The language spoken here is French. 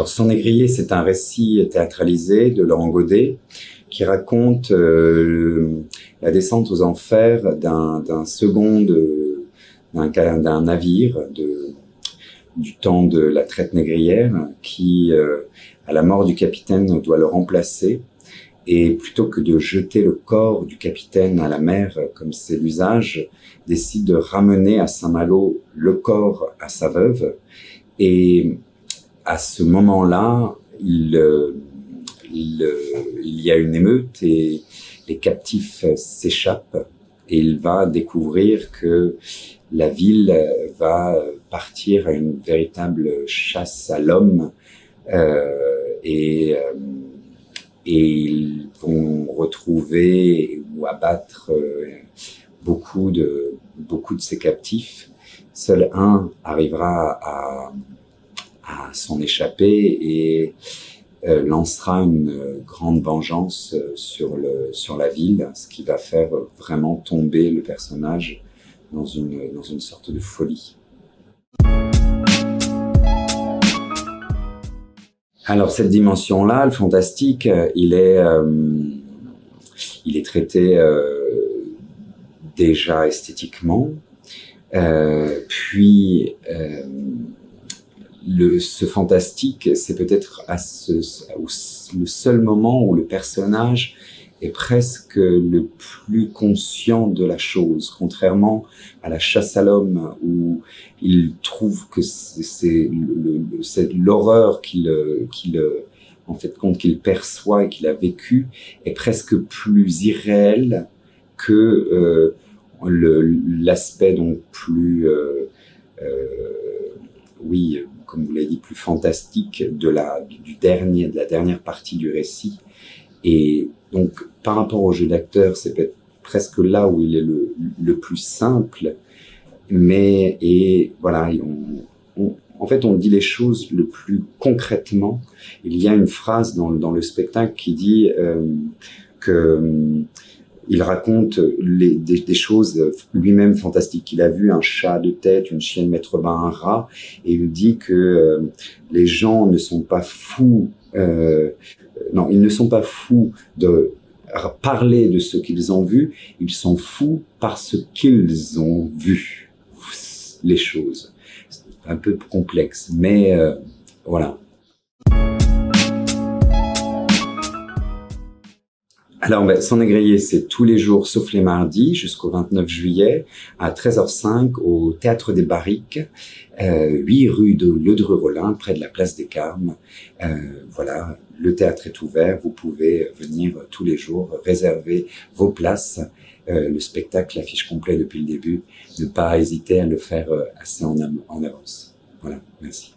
Alors, Son négrier, c'est un récit théâtralisé de Laurent Godet qui raconte la descente aux enfers d'un navire du temps de la traite négrière qui, à la mort du capitaine, doit le remplacer. Et plutôt que de jeter le corps du capitaine à la mer, comme c'est l'usage, décide de ramener à Saint-Malo le corps à sa veuve. Et à ce moment-là, il y a une émeute et les captifs s'échappent. Et il va découvrir que la ville va partir à une véritable chasse à l'homme et ils vont retrouver ou abattre beaucoup de ces captifs. Seul un arrivera à s'en échapper et lancera une grande vengeance sur la ville, ce qui va faire vraiment tomber le personnage dans une sorte de folie. Alors cette dimension-là, le fantastique, il est traité déjà esthétiquement, puis ce fantastique, c'est peut-être le seul moment où le personnage est presque le plus conscient de la chose, contrairement à la chasse à l'homme où il trouve que c'est l'horreur qu'il perçoit et qu'il a vécu est presque plus irréel que l'aspect donc plus comme vous l'avez dit, plus fantastique de la dernière partie du récit. Et donc, par rapport au jeu d'acteur, c'est peut-être presque là où il est le plus simple. En fait, on dit les choses le plus concrètement. Il y a une phrase dans le spectacle qui dit il raconte des choses lui-même fantastiques. Il a vu un chat de tête, une chienne mettre bas un rat, et il dit que les gens ne sont pas fous. Ils ne sont pas fous de parler de ce qu'ils ont vu. Ils sont fous parce qu'ils ont vu les choses. C'est un peu complexe, mais voilà. Alors, Son négrier, c'est tous les jours, sauf les mardis, jusqu'au 29 juillet, à 13h05, au Théâtre des Barriques, 8 rue de Ledru-Rollin, près de la place des Carmes. Voilà, le théâtre est ouvert, vous pouvez venir tous les jours, réserver vos places. Le spectacle affiche complet depuis le début. Ne pas hésiter à le faire assez en avance. Voilà, merci.